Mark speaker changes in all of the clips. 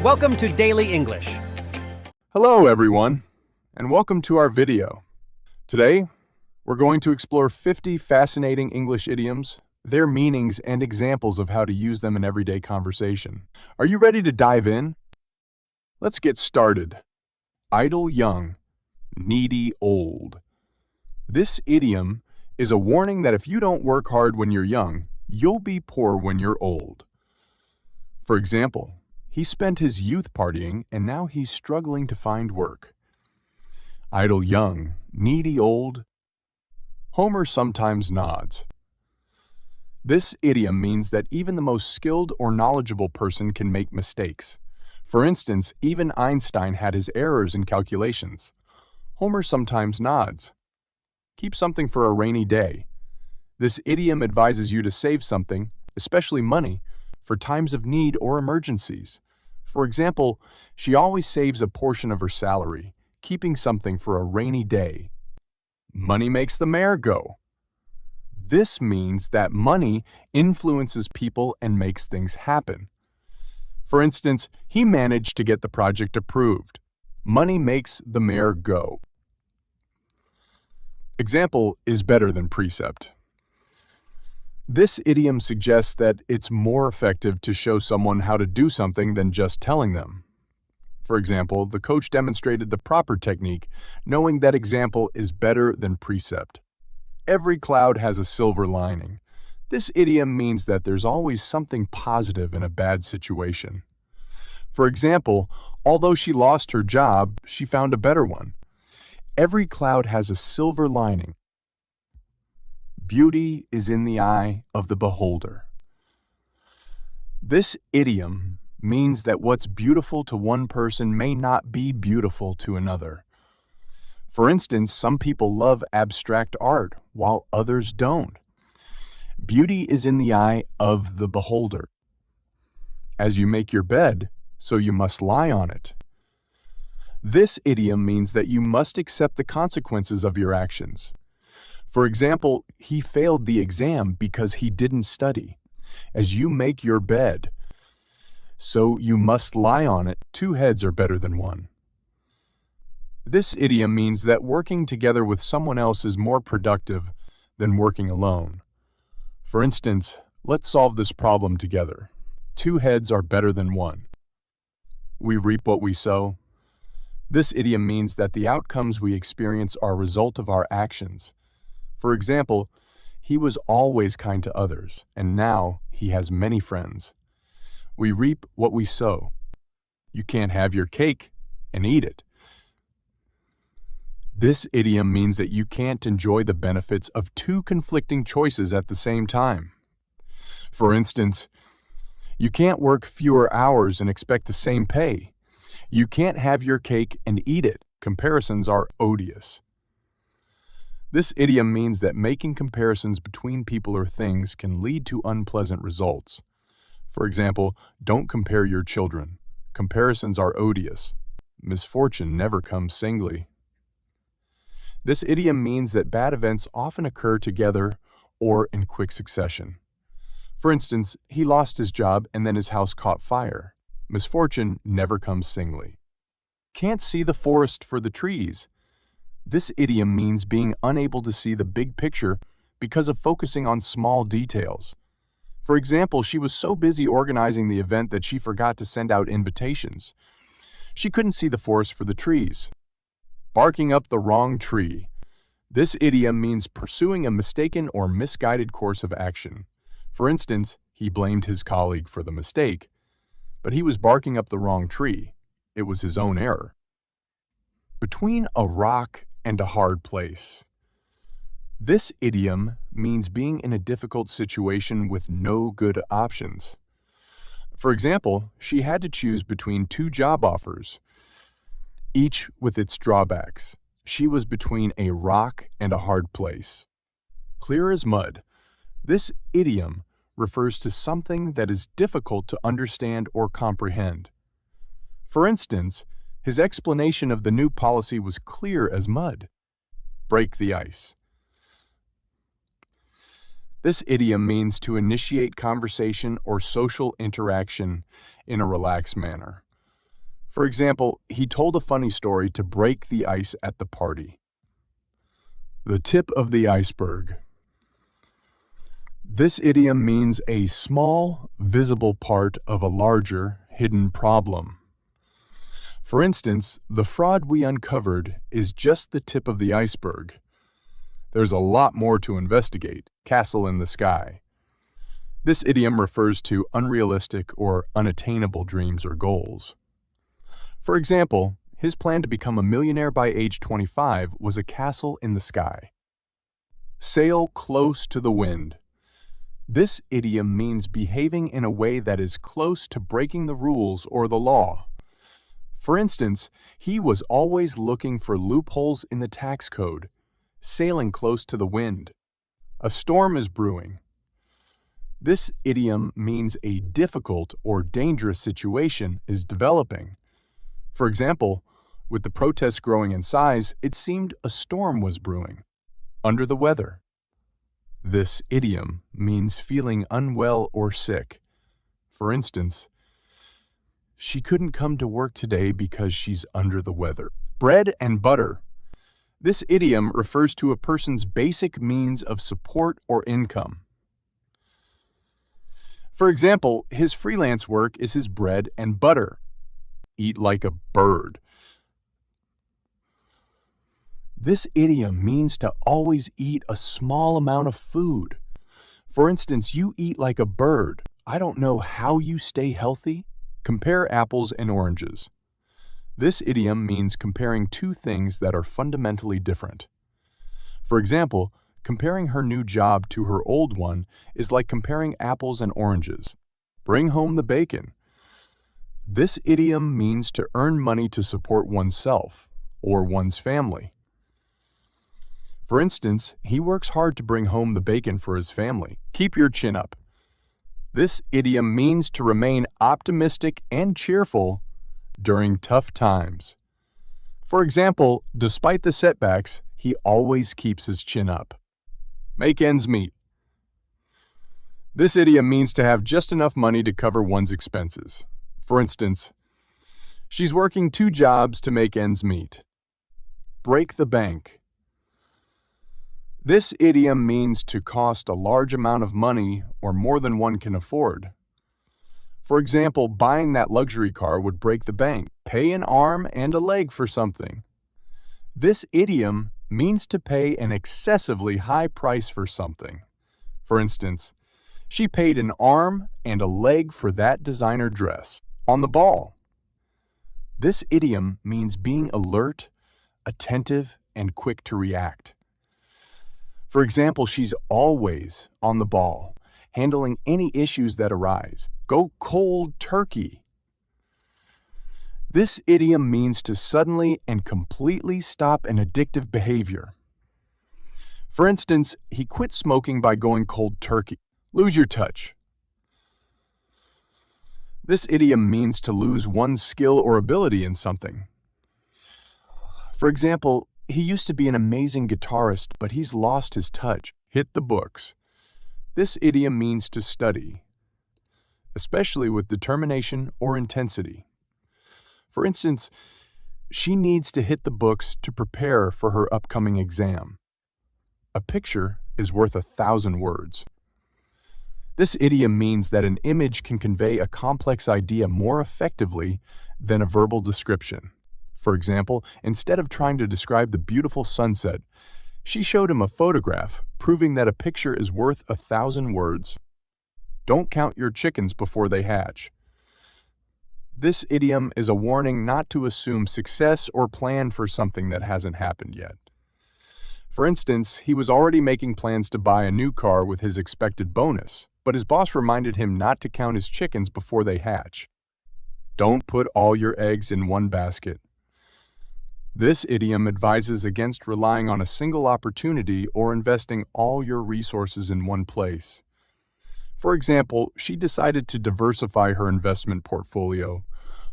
Speaker 1: Welcome to Daily English.
Speaker 2: Hello everyone, and welcome to our video. Today, we're going to explore 50 fascinating English idioms, their meanings and examples of how to use them in everyday conversation. Are you ready to dive in? Let's get started. Idle young, needy old. This idiom is a warning that if you don't work hard when you're young, you'll be poor when you're old. For example, he spent his youth partying and now he's struggling to find work. Idle young, needy old. Homer sometimes nods. This idiom means that even the most skilled or knowledgeable person can make mistakes. For instance, even Einstein had his errors in calculations. Homer sometimes nods. Keep something for a rainy day. This idiom advises you to save something, especially money, for times of need or emergencies. For example, she always saves a portion of her salary, keeping something for a rainy day. Money makes the mayor go. This means that money influences people and makes things happen. For instance, he managed to get the project approved. Money makes the mayor go. Example is better than precept. This idiom suggests that it's more effective to show someone how to do something than just telling them. For example, the coach demonstrated the proper technique, knowing that example is better than precept. Every cloud has a silver lining. This idiom means that there's always something positive in a bad situation. For example, although she lost her job, she found a better one. Every cloud has a silver lining. Beauty is in the eye of the beholder. This idiom means that what's beautiful to one person may not be beautiful to another. For instance, some people love abstract art while others don't. Beauty is in the eye of the beholder. As you make your bed, so you must lie on it. This idiom means that you must accept the consequences of your actions. For example, he failed the exam because he didn't study. As you make your bed, so you must lie on it. Two heads are better than one. This idiom means that working together with someone else is more productive than working alone. For instance, let's solve this problem together. Two heads are better than one. We reap what we sow. This idiom means that the outcomes we experience are a result of our actions. For example, he was always kind to others, and now he has many friends. We reap what we sow. You can't have your cake and eat it. This idiom means that you can't enjoy the benefits of two conflicting choices at the same time. For instance, you can't work fewer hours and expect the same pay. You can't have your cake and eat it. Comparisons are odious. This idiom means that making comparisons between people or things can lead to unpleasant results. For example, don't compare your children. Comparisons are odious. Misfortune never comes singly. This idiom means that bad events often occur together or in quick succession. For instance, he lost his job and then his house caught fire. Misfortune never comes singly. Can't see the forest for the trees. This idiom means being unable to see the big picture because of focusing on small details. For example, she was so busy organizing the event that she forgot to send out invitations. She couldn't see the forest for the trees. Barking up the wrong tree. This idiom means pursuing a mistaken or misguided course of action. For instance, he blamed his colleague for the mistake, but he was barking up the wrong tree. It was his own error. Between a rock and a hard place. This idiom means being in a difficult situation with no good options. For example, she had to choose between two job offers, each with its drawbacks. She was between a rock and a hard place. Clear as mud. This idiom refers to something that is difficult to understand or comprehend. For instance, his explanation of the new policy was clear as mud. Break the ice. This idiom means to initiate conversation or social interaction in a relaxed manner. For example, he told a funny story to break the ice at the party. The tip of the iceberg. This idiom means a small, visible part of a larger, hidden problem. For instance, the fraud we uncovered is just the tip of the iceberg. There's a lot more to investigate. Castle in the sky. This idiom refers to unrealistic or unattainable dreams or goals. For example, his plan to become a millionaire by age 25 was a castle in the sky. Sail close to the wind. This idiom means behaving in a way that is close to breaking the rules or the law. For instance, he was always looking for loopholes in the tax code, sailing close to the wind. A storm is brewing. This idiom means a difficult or dangerous situation is developing. For example, with the protests growing in size, it seemed a storm was brewing. Under the weather. This idiom means feeling unwell or sick. For instance, she couldn't come to work today because she's under the weather. Bread and butter. This idiom refers to a person's basic means of support or income. For example, his freelance work is his bread and butter. Eat like a bird. This idiom means to always eat a small amount of food. For instance, you eat like a bird. I don't know how you stay healthy. Compare apples and oranges. This idiom means comparing two things that are fundamentally different. For example, comparing her new job to her old one is like comparing apples and oranges. Bring home the bacon. This idiom means to earn money to support oneself or one's family. For instance, he works hard to bring home the bacon for his family. Keep your chin up. This idiom means to remain optimistic and cheerful during tough times. For example, despite the setbacks, he always keeps his chin up. Make ends meet. This idiom means to have just enough money to cover one's expenses. For instance, she's working 2 jobs to make ends meet. Break the bank. This idiom means to cost a large amount of money or more than one can afford. For example, buying that luxury car would break the bank. Pay an arm and a leg for something. This idiom means to pay an excessively high price for something. For instance, she paid an arm and a leg for that designer dress. On the ball. This idiom means being alert, attentive, and quick to react. For example, she's always on the ball, handling any issues that arise. Go cold turkey. This idiom means to suddenly and completely stop an addictive behavior. For instance, he quit smoking by going cold turkey. Lose your touch. This idiom means to lose one's skill or ability in something. For example, he used to be an amazing guitarist, but he's lost his touch. Hit the books. This idiom means to study, especially with determination or intensity. For instance, she needs to hit the books to prepare for her upcoming exam. A picture is worth 1,000 words. This idiom means that an image can convey a complex idea more effectively than a verbal description. For example, instead of trying to describe the beautiful sunset, she showed him a photograph, proving that a picture is worth 1,000 words. Don't count your chickens before they hatch. This idiom is a warning not to assume success or plan for something that hasn't happened yet. For instance, he was already making plans to buy a new car with his expected bonus, but his boss reminded him not to count his chickens before they hatch. Don't put all your eggs in one basket. This idiom advises against relying on a single opportunity or investing all your resources in one place. For example, she decided to diversify her investment portfolio,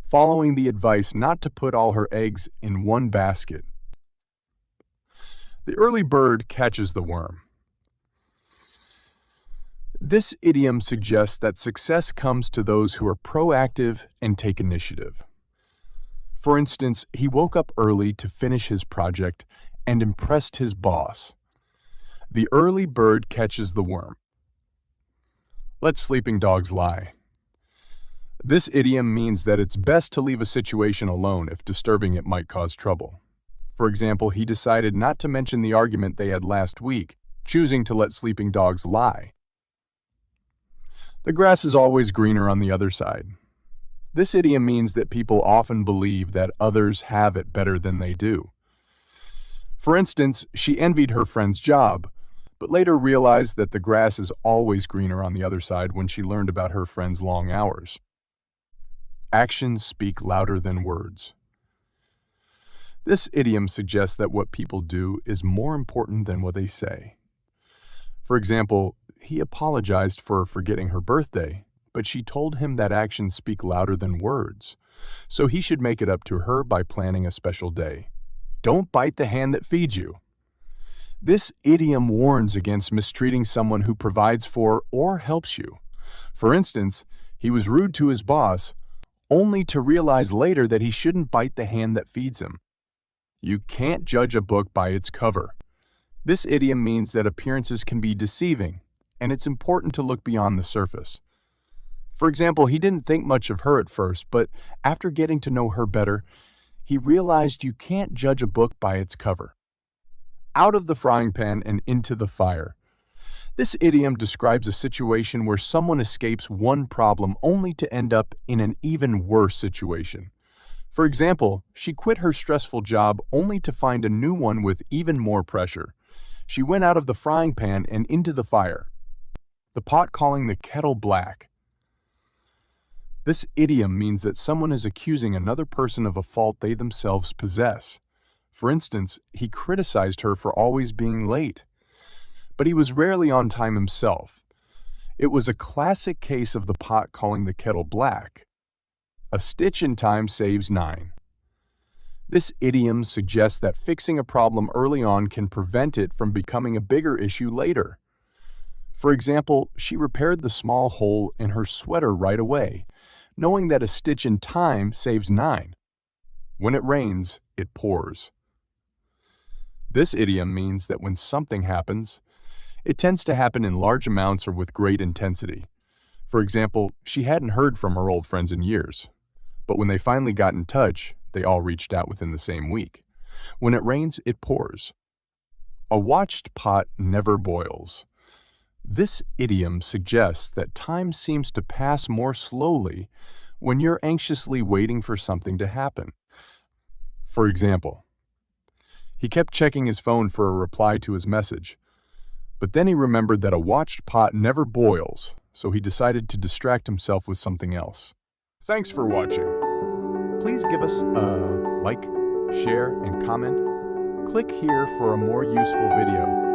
Speaker 2: following the advice not to put all her eggs in one basket. The early bird catches the worm. This idiom suggests that success comes to those who are proactive and take initiative. For instance, he woke up early to finish his project and impressed his boss. The early bird catches the worm. Let sleeping dogs lie. This idiom means that it's best to leave a situation alone if disturbing it might cause trouble. For example, he decided not to mention the argument they had last week, choosing to let sleeping dogs lie. The grass is always greener on the other side. This idiom means that people often believe that others have it better than they do. For instance, she envied her friend's job, but later realized that the grass is always greener on the other side when she learned about her friend's long hours. Actions speak louder than words. This idiom suggests that what people do is more important than what they say. For example, he apologized for forgetting her birthday, but she told him that actions speak louder than words, so he should make it up to her by planning a special day. Don't bite the hand that feeds you. This idiom warns against mistreating someone who provides for or helps you. For instance, he was rude to his boss, only to realize later that he shouldn't bite the hand that feeds him. You can't judge a book by its cover. This idiom means that appearances can be deceiving, and it's important to look beyond the surface. For example, he didn't think much of her at first, but after getting to know her better, he realized you can't judge a book by its cover. Out of the frying pan and into the fire. This idiom describes a situation where someone escapes one problem only to end up in an even worse situation. For example, she quit her stressful job only to find a new one with even more pressure. She went out of the frying pan and into the fire. The pot calling the kettle black. This idiom means that someone is accusing another person of a fault they themselves possess. For instance, he criticized her for always being late, but he was rarely on time himself. It was a classic case of the pot calling the kettle black. A stitch in time saves 9. This idiom suggests that fixing a problem early on can prevent it from becoming a bigger issue later. For example, she repaired the small hole in her sweater right away, knowing that a stitch in time saves 9. When it rains, it pours. This idiom means that when something happens, it tends to happen in large amounts or with great intensity. For example, she hadn't heard from her old friends in years, but when they finally got in touch, they all reached out within the same week. When it rains, it pours. A watched pot never boils. This idiom suggests that time seems to pass more slowly when you're anxiously waiting for something to happen. For example, he kept checking his phone for a reply to his message, but then he remembered that a watched pot never boils, so he decided to distract himself with something else. Thanks for watching. Please give us a like, share, and comment. Click here for a more useful video.